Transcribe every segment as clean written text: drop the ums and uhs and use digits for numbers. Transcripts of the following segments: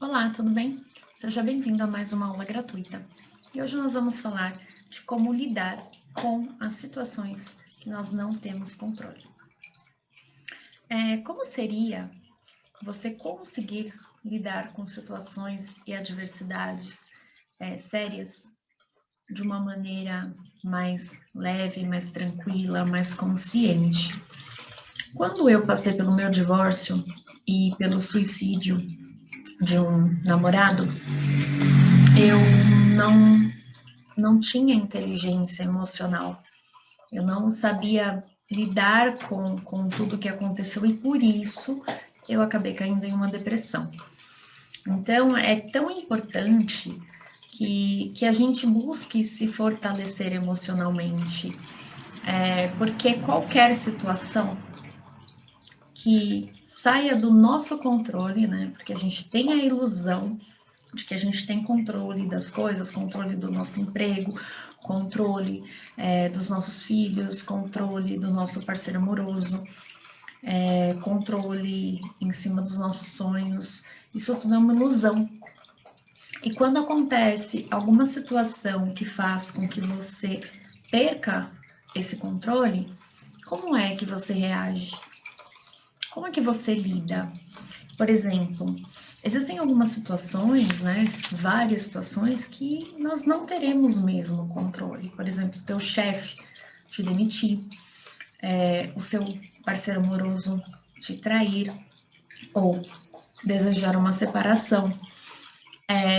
Olá, tudo bem? Seja bem-vindo a mais uma aula gratuita. E hoje nós vamos falar de como lidar com as situações que nós não temos controle. Como seria você conseguir lidar com situações e adversidades sérias de uma maneira mais leve, mais tranquila, mais consciente? Quando eu passei pelo meu divórcio e pelo suicídio de um namorado, eu não tinha inteligência emocional, eu não sabia lidar com tudo que aconteceu e por isso eu acabei caindo em uma depressão. Então, é tão importante que a gente busque se fortalecer emocionalmente, porque qualquer situação que saia do nosso controle, né? Porque a gente tem a ilusão de que a gente tem controle das coisas, controle do nosso emprego, controle dos nossos filhos, controle do nosso parceiro amoroso, controle em cima dos nossos sonhos. Isso tudo é uma ilusão. E quando acontece alguma situação que faz com que você perca esse controle, como é que você reage? Como é que você lida? Por exemplo, existem algumas situações, né, várias situações que nós não teremos mesmo controle. Por exemplo, teu chefe te demitir, o seu parceiro amoroso te trair ou desejar uma separação,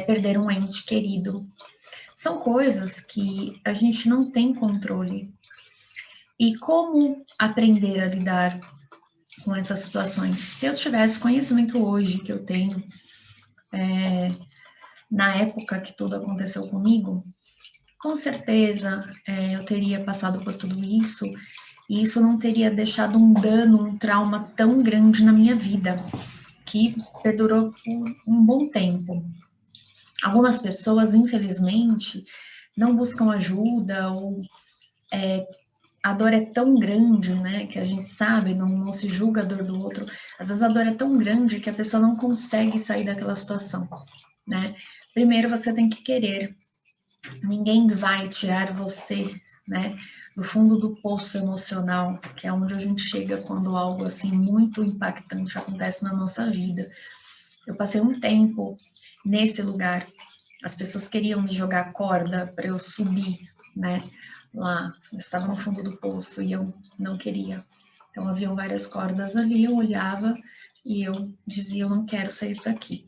perder um ente querido. São coisas que a gente não tem controle. E como aprender a lidar com essas situações? Se eu tivesse conhecimento hoje que eu tenho, na época que tudo aconteceu comigo, com certeza eu teria passado por tudo isso e isso não teria deixado um dano, um trauma tão grande na minha vida, que perdurou por um bom tempo. Algumas pessoas, infelizmente, não buscam ajuda ou a dor é tão grande, né, que a gente sabe, não se julga a dor do outro. Às vezes a dor é tão grande que a pessoa não consegue sair daquela situação, né? Primeiro você tem que querer. Ninguém vai tirar você, né, do fundo do poço emocional, que é onde a gente chega quando algo assim muito impactante acontece na nossa vida. Eu passei um tempo nesse lugar. As pessoas queriam me jogar corda para eu subir, né? Lá, eu estava no fundo do poço e eu não queria. Então haviam várias cordas ali, eu olhava e eu dizia, eu não quero sair daqui.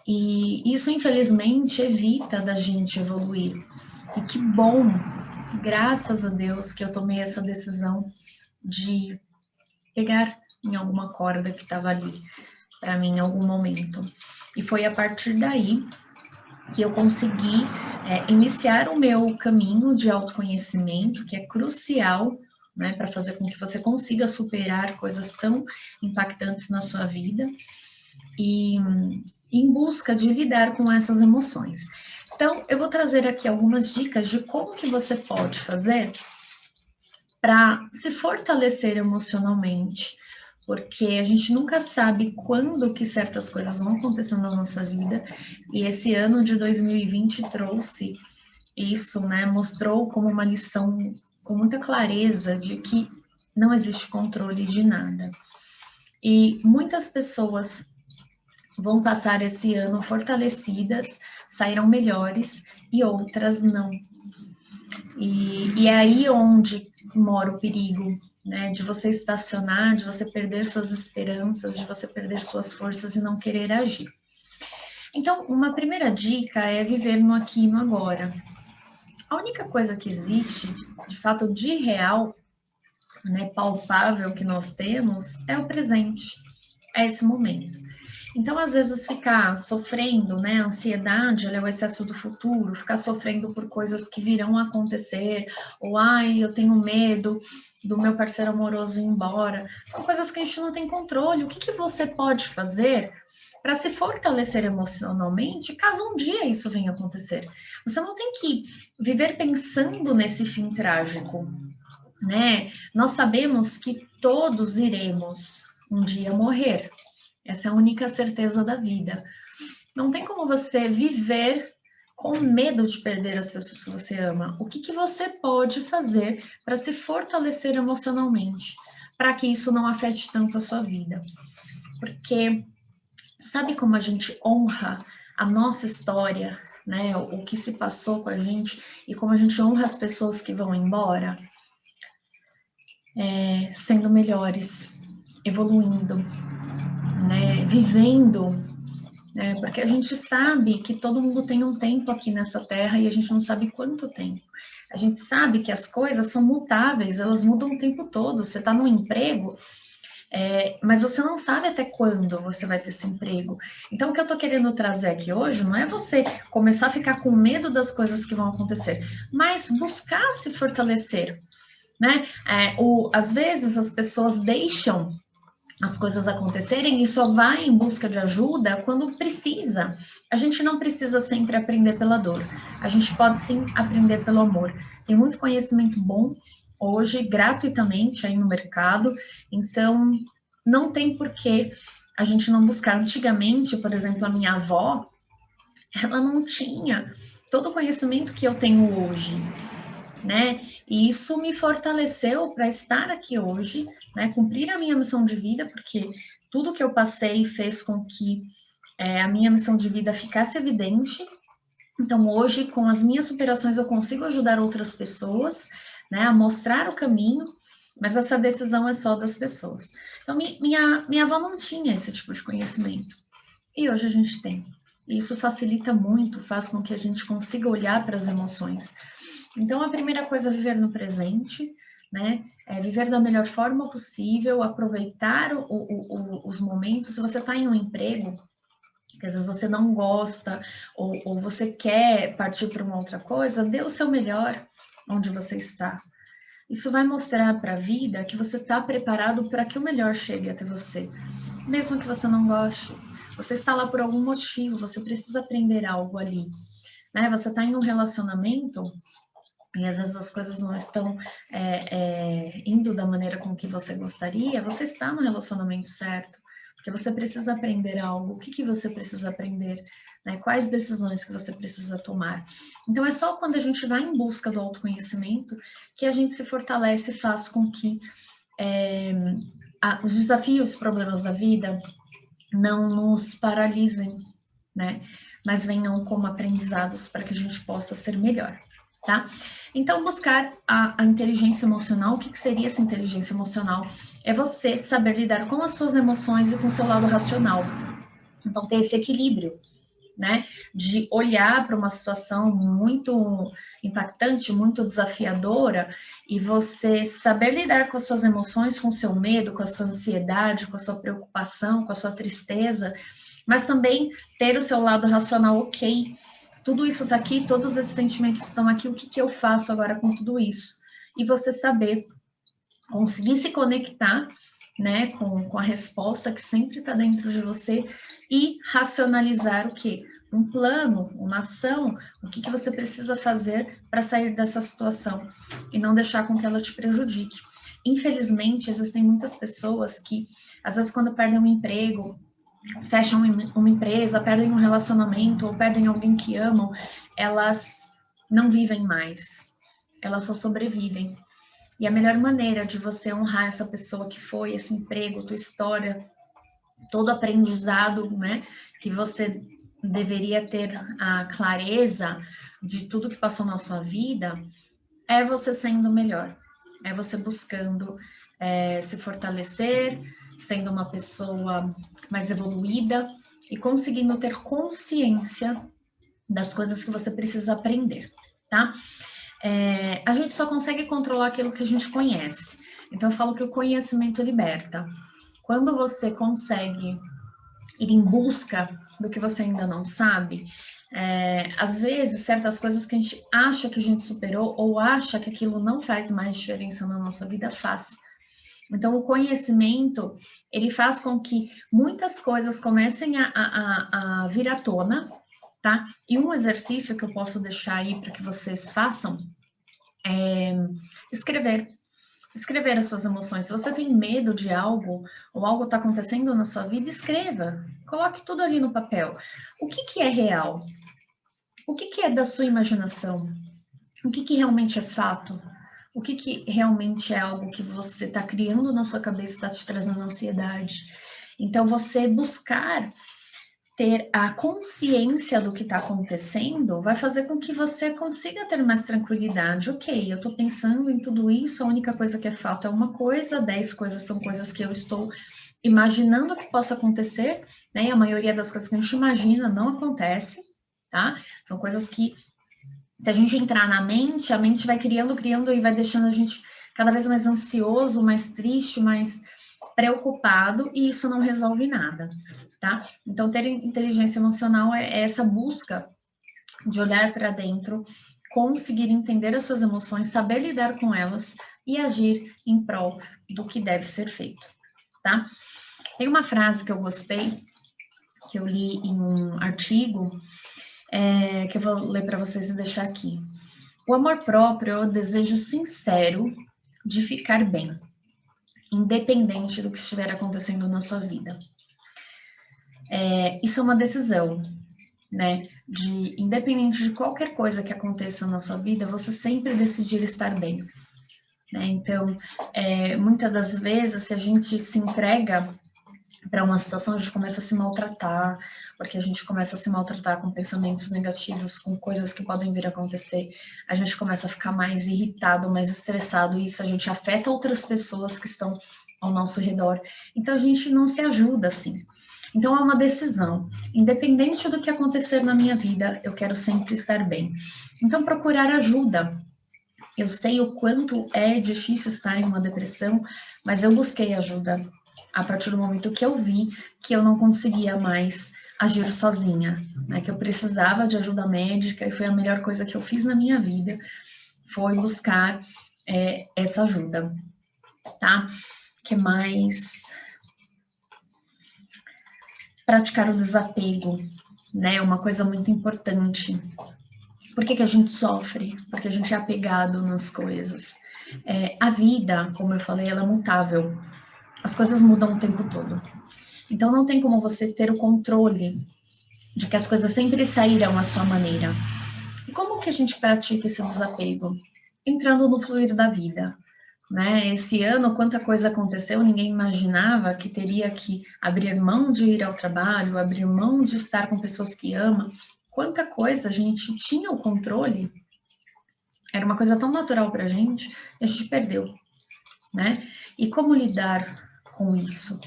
E isso, infelizmente, evita da gente evoluir. E que bom, graças a Deus, que eu tomei essa decisão de pegar em alguma corda que estava ali para mim em algum momento. E foi a partir daí que eu consegui iniciar o meu caminho de autoconhecimento, que é crucial, né, para fazer com que você consiga superar coisas tão impactantes na sua vida e em busca de lidar com essas emoções. Então, eu vou trazer aqui algumas dicas de como que você pode fazer para se fortalecer emocionalmente, porque a gente nunca sabe quando que certas coisas vão acontecer na nossa vida, e esse ano de 2020 trouxe isso, né? Mostrou como uma lição com muita clareza de que não existe controle de nada. E muitas pessoas vão passar esse ano fortalecidas, sairão melhores e outras não. E é aí onde mora o perigo, né? De você estacionar, de você perder suas esperanças, de você perder suas forças e não querer agir. Então, uma primeira dica é viver no aqui e no agora. A única coisa que existe, de fato, de real, né, palpável que nós temos, é o presente, é esse momento. Então, às vezes, ficar sofrendo, né, ansiedade, é o excesso do futuro, ficar sofrendo por coisas que virão a acontecer, ou, ai, eu tenho medo do meu parceiro amoroso ir embora, são coisas que a gente não tem controle. O que, que você pode fazer para se fortalecer emocionalmente, caso um dia isso venha a acontecer? Você não tem que viver pensando nesse fim trágico, né? Nós sabemos que todos iremos um dia morrer. Essa é a única certeza da vida. Não tem como você viver com medo de perder as pessoas que você ama. O que você pode fazer para se fortalecer emocionalmente, para que isso não afete tanto a sua vida? Porque sabe como a gente honra a nossa história, né? O que se passou com a gente e como a gente honra as pessoas que vão embora? Sendo melhores, evoluindo, né? Vivendo, né? Porque a gente sabe que todo mundo tem um tempo aqui nessa terra e a gente não sabe quanto tempo. A gente sabe que as coisas são mutáveis, elas mudam o tempo todo. Você está no emprego, mas você não sabe até quando você vai ter esse emprego. Então, o que eu estou querendo trazer aqui hoje não é você começar a ficar com medo das coisas que vão acontecer, mas buscar se fortalecer, né? Às vezes as pessoas deixam as coisas acontecerem e só vai em busca de ajuda quando precisa. A gente não precisa sempre aprender pela dor. A gente pode sim aprender pelo amor. Tem muito conhecimento bom hoje, gratuitamente aí no mercado, então não tem por que a gente não buscar. Antigamente, por exemplo, a minha avó, ela não tinha todo o conhecimento que eu tenho hoje, né? E isso me fortaleceu para estar aqui hoje, né? Cumprir a minha missão de vida, porque tudo que eu passei fez com que a minha missão de vida ficasse evidente. Então, hoje, com as minhas superações, eu consigo ajudar outras pessoas, né, a mostrar o caminho, mas essa decisão é só das pessoas. Então, minha avó não tinha esse tipo de conhecimento, e hoje a gente tem. E isso facilita muito, faz com que a gente consiga olhar para as emoções. Então, a primeira coisa é viver no presente, né? Viver da melhor forma possível, aproveitar os momentos. Se você está em um emprego, que às vezes você não gosta, ou você quer partir para uma outra coisa, dê o seu melhor onde você está. Isso vai mostrar para a vida que você está preparado para que o melhor chegue até você. Mesmo que você não goste, você está lá por algum motivo, você precisa aprender algo ali. Né? Você está em um relacionamento e às vezes as coisas não estão indo da maneira com que você gostaria, você está no relacionamento certo, porque você precisa aprender algo. O que você precisa aprender? Né? Quais decisões que você precisa tomar? Então, é só quando a gente vai em busca do autoconhecimento que a gente se fortalece e faz com que os desafios, os problemas da vida não nos paralisem, né? Mas venham como aprendizados para que a gente possa ser melhor. Tá? Então, buscar a inteligência emocional. O que seria essa inteligência emocional? É você saber lidar com as suas emoções e com o seu lado racional. Então, ter esse equilíbrio, né? De olhar para uma situação muito impactante, muito desafiadora, e você saber lidar com as suas emoções, com o seu medo, com a sua ansiedade, com a sua preocupação, com a sua tristeza, mas também ter o seu lado racional ok. Tudo isso está aqui, todos esses sentimentos estão aqui, o que eu faço agora com tudo isso? E você saber, conseguir se conectar, né, com a resposta que sempre está dentro de você e racionalizar o quê? Um plano, uma ação, o que você precisa fazer para sair dessa situação e não deixar com que ela te prejudique. Infelizmente, existem muitas pessoas que, às vezes, quando perdem um emprego, fecham uma empresa, perdem um relacionamento ou perdem alguém que amam, elas não vivem mais, elas só sobrevivem. E a melhor maneira de você honrar essa pessoa que foi, esse emprego, tua história, todo aprendizado, né, que você deveria ter a clareza de tudo que passou na sua vida, é você sendo melhor, é você buscando se fortalecer, sendo uma pessoa mais evoluída e conseguindo ter consciência das coisas que você precisa aprender, tá? A gente só consegue controlar aquilo que a gente conhece. Então, eu falo que o conhecimento liberta. Quando você consegue ir em busca do que você ainda não sabe, às vezes, certas coisas que a gente acha que a gente superou ou acha que aquilo não faz mais diferença na nossa vida, faz. Então, o conhecimento, ele faz com que muitas coisas comecem a vir à tona, tá? E um exercício que eu posso deixar aí para que vocês façam é escrever. Escrever as suas emoções. Se você tem medo de algo, ou algo está acontecendo na sua vida, escreva. Coloque tudo ali no papel. O que é real? O que é da sua imaginação? O que realmente é fato? O que realmente é algo que você está criando na sua cabeça, está te trazendo ansiedade? Então, você buscar ter a consciência do que está acontecendo vai fazer com que você consiga ter mais tranquilidade. Ok, eu estou pensando em tudo isso, a única coisa que é fato é uma coisa, 10 coisas são coisas que eu estou imaginando que possa acontecer, né? E a maioria das coisas que a gente imagina não acontece, tá? São coisas que, se a gente entrar na mente, a mente vai criando e vai deixando a gente cada vez mais ansioso, mais triste, mais preocupado, e isso não resolve nada, tá? Então, ter inteligência emocional é essa busca de olhar para dentro, conseguir entender as suas emoções, saber lidar com elas e agir em prol do que deve ser feito, tá? Tem uma frase que eu gostei, que eu li em um artigo, que eu vou ler para vocês e deixar aqui. O amor próprio é o desejo sincero de ficar bem, independente do que estiver acontecendo na sua vida. Isso é uma decisão, né? Independente de qualquer coisa que aconteça na sua vida, você sempre decidir estar bem, né? Então, muitas das vezes, se a gente se entrega para uma situação, a gente começa a se maltratar, porque a gente começa a se maltratar com pensamentos negativos, com coisas que podem vir a acontecer, a gente começa a ficar mais irritado, mais estressado, e isso a gente afeta outras pessoas que estão ao nosso redor. Então, a gente não se ajuda assim. Então, é uma decisão. Independente do que acontecer na minha vida, eu quero sempre estar bem. Então, procurar ajuda. Eu sei o quanto é difícil estar em uma depressão, mas eu busquei ajuda a partir do momento que eu vi que eu não conseguia mais agir sozinha, né? Que eu precisava de ajuda médica, e foi a melhor coisa que eu fiz na minha vida, foi buscar essa ajuda, tá? Que mais? Praticar o desapego, né? Uma coisa muito importante. Por que a gente sofre? Porque a gente é apegado nas coisas. A vida, como eu falei, ela é mutável. As coisas mudam o tempo todo. Então, não tem como você ter o controle de que as coisas sempre sairão à sua maneira. E como que a gente pratica esse desapego? Entrando no fluir da vida, né? Esse ano, quanta coisa aconteceu, ninguém imaginava que teria que abrir mão de ir ao trabalho, abrir mão de estar com pessoas que ama. Quanta coisa a gente tinha o controle, era uma coisa tão natural para a gente perdeu, né? E como lidar com isso,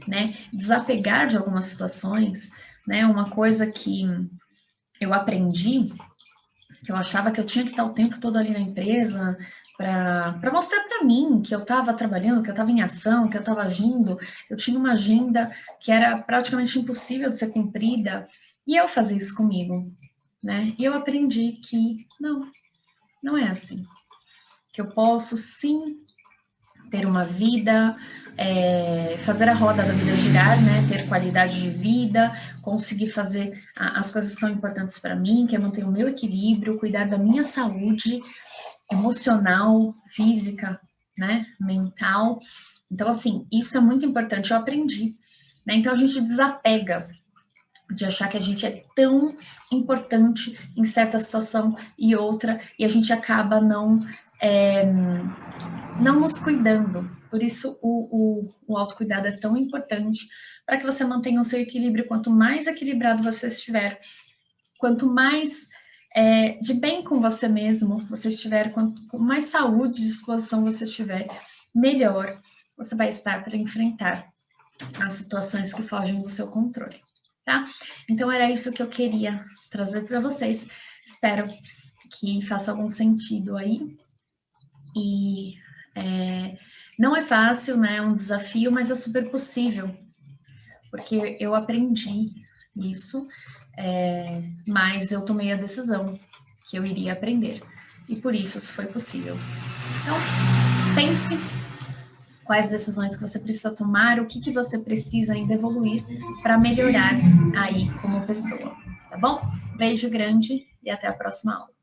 né? Desapegar de algumas situações, né? Uma coisa que eu aprendi, que eu achava que eu tinha que estar o tempo todo ali na empresa para mostrar para mim que eu estava trabalhando, que eu estava em ação, que eu estava agindo. Eu tinha uma agenda que era praticamente impossível de ser cumprida, e eu fazia isso comigo, né? E eu aprendi que não é assim. Que eu posso sim ter uma vida, fazer a roda da vida girar, né? Ter qualidade de vida, conseguir fazer as coisas que são importantes para mim, que é manter o meu equilíbrio, cuidar da minha saúde emocional, física, né? Mental. Então, assim, isso é muito importante, eu aprendi, né? Então, a gente desapega de achar que a gente é tão importante em certa situação e outra, e a gente acaba não nos cuidando. Por isso, o autocuidado é tão importante para que você mantenha o seu equilíbrio. Quanto mais equilibrado você estiver, quanto mais de bem com você mesmo você estiver, quanto mais saúde e disposição você estiver, melhor você vai estar para enfrentar as situações que fogem do seu controle, tá? Então, era isso que eu queria trazer para vocês. Espero que faça algum sentido aí. E não é fácil, né? É um desafio, mas é super possível, porque eu aprendi isso, mas eu tomei a decisão que eu iria aprender, e por isso foi possível. Então, pense quais decisões que você precisa tomar, o que você precisa ainda evoluir para melhorar aí como pessoa, tá bom? Beijo grande e até a próxima aula.